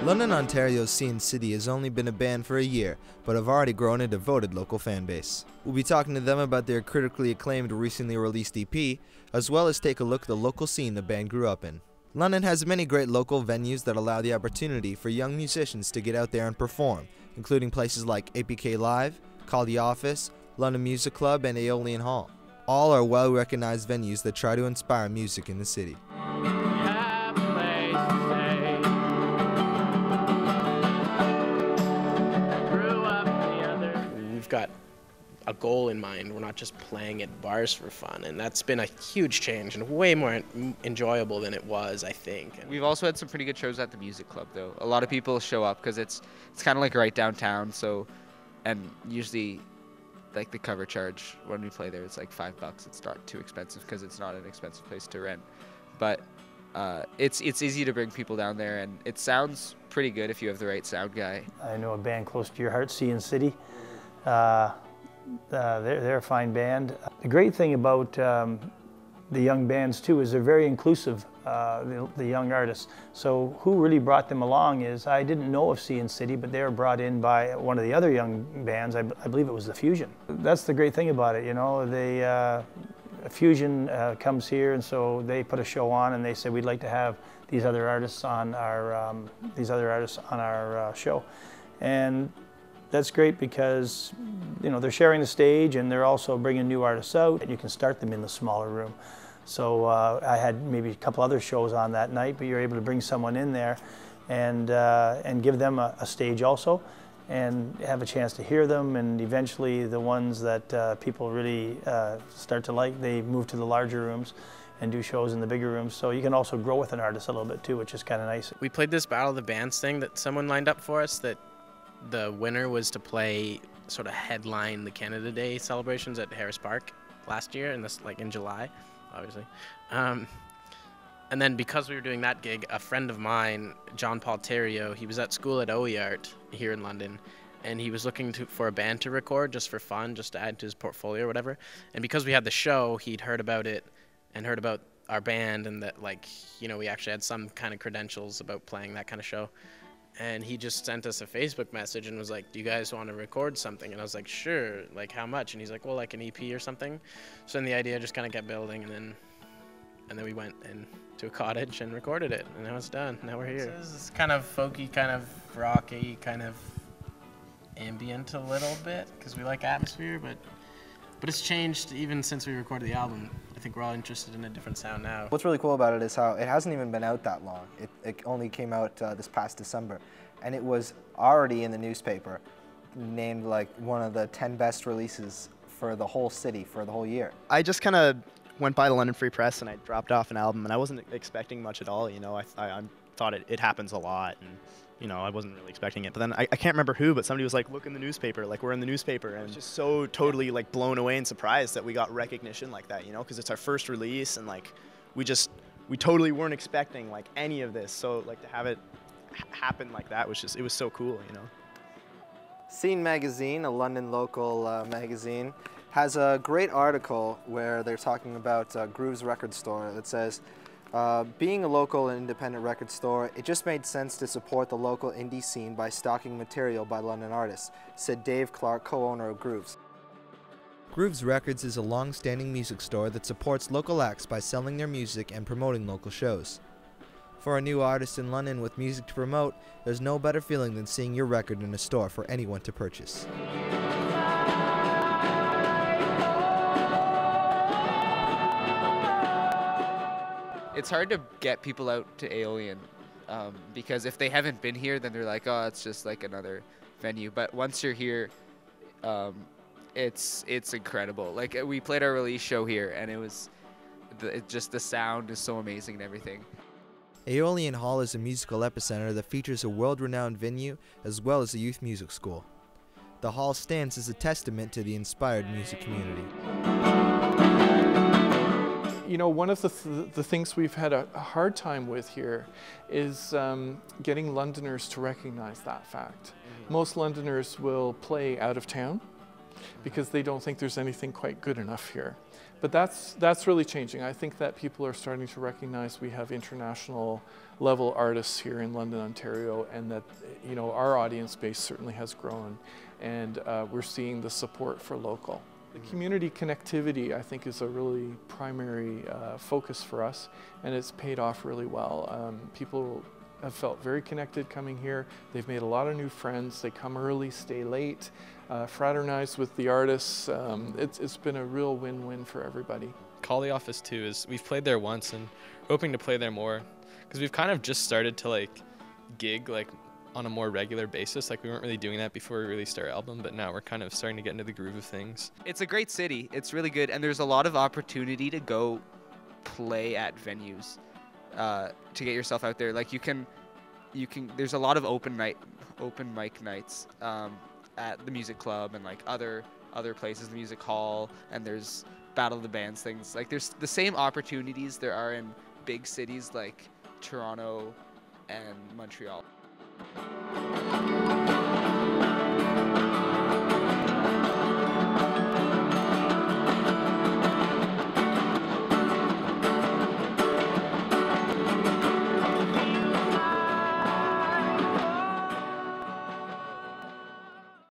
London, Ontario's Scene City has only been a band for a year, but have already grown a devoted local fan base. We'll be talking to them about their critically acclaimed recently released EP, as well as take a look at the local scene the band grew up in. London has many great local venues that allow the opportunity for young musicians to get out there and perform, including places like APK Live, Call the Office, London Music Club, and Aeolian Hall. All are well-recognized venues that try to inspire music in the city. We've got a goal in mind. We're not just playing at bars for fun, and that's been a huge change and way more enjoyable than it was, I think. We've also had some pretty good shows at the music club, though. A lot of people show up because it's kind of like right downtown. So, and usually, like the cover charge when we play there, it's like $5. It's not too expensive because it's not an expensive place to rent. But it's easy to bring people down there, and it sounds pretty good if you have the right sound guy. I know a band close to your heart, Scene City. They're a fine band. The great thing about the young bands too is they're very inclusive, the young artists. So who really brought them along is, I didn't know of Scene City, but they were brought in by one of the other young bands. I believe it was the Fusion. That's the great thing about it, you know. Fusion comes here, and so they put a show on, and they said, we'd like to have these other artists on our show. And that's great because, you know, they're sharing the stage and they're also bringing new artists out, and you can start them in the smaller room. So I had maybe a couple other shows on that night, but you're able to bring someone in there and give them a stage also, and have a chance to hear them, and eventually the ones that people really start to like, they move to the larger rooms and do shows in the bigger rooms. So you can also grow with an artist a little bit too, which is kind of nice. We played this Battle of the Bands thing that someone lined up for us, that the winner was to play, sort of headline the Canada Day celebrations at Harris Park last year, and this like in July, obviously. And then because we were doing that gig, a friend of mine, John Paul Theriault, he was at school at OEArt here in London, and he was looking for a band to record just for fun, just to add to his portfolio or whatever. And because we had the show, he'd heard about it and heard about our band, and that, like, you know, we actually had some kind of credentials about playing that kind of show. And he just sent us a Facebook message and was like, do you guys want to record something? And I was like, sure, like how much? And he's like, well, like an EP or something. So then the idea just kind of kept building, and then we went into a cottage and recorded it, and now it's done. Now we're here. So this is kind of folky, kind of rocky, kind of ambient a little bit, because we like atmosphere, but it's changed even since we recorded the album. I think we're all interested in a different sound now. What's really cool about it is how it hasn't even been out that long. It only came out this past December, and it was already in the newspaper, named like one of the 10 best releases for the whole city for the whole year. I just kind of went by the London Free Press and I dropped off an album, and I wasn't expecting much at all. You know, I thought it happens a lot, and you know, I wasn't really expecting it. But then I can't remember who, but somebody was like, look in the newspaper, like we're in the newspaper. And I was just so totally like blown away and surprised that we got recognition like that, you know, because it's our first release, and like we totally weren't expecting like any of this. So like to have it happen like that was it was so cool, you know. Scene Magazine, a London local magazine, has a great article where they're talking about Groove's record store that says, being a local and independent record store, it just made sense to support the local indie scene by stocking material by London artists, said Dave Clark, co-owner of Groove's. Groove's Records is a long-standing music store that supports local acts by selling their music and promoting local shows. For a new artist in London with music to promote, there's no better feeling than seeing your record in a store for anyone to purchase. It's hard to get people out to Aeolian because if they haven't been here, then they're like, oh, it's just like another venue. But once you're here, it's incredible. Like we played our release show here, and just the sound is so amazing and everything. Aeolian Hall is a musical epicenter that features a world-renowned venue as well as a youth music school. The hall stands as a testament to the inspired music community. You know, one of the things we've had a hard time with here is getting Londoners to recognize that fact. Most Londoners will play out of town, because they don't think there's anything quite good enough here. But that's really changing. I think that people are starting to recognize we have international level artists here in London, Ontario, and that, you know, our audience base certainly has grown, and we're seeing the support for local. The community connectivity, I think, is a really primary focus for us, and it's paid off really well. People have felt very connected coming here. They've made a lot of new friends. They come early, stay late, fraternize with the artists. It's been a real win-win for everybody. Call the Office too is we've played there once and hoping to play there more, because we've kind of just started to like gig like on a more regular basis. Like we weren't really doing that before we released our album, but now we're kind of starting to get into the groove of things. It's a great city. It's really good, and there's a lot of opportunity to go play at venues to get yourself out there. Like you can. There's a lot of open mic nights at the music club and like other places, the music hall, and there's Battle of the Bands things. Like there's the same opportunities there are in big cities like Toronto and Montreal.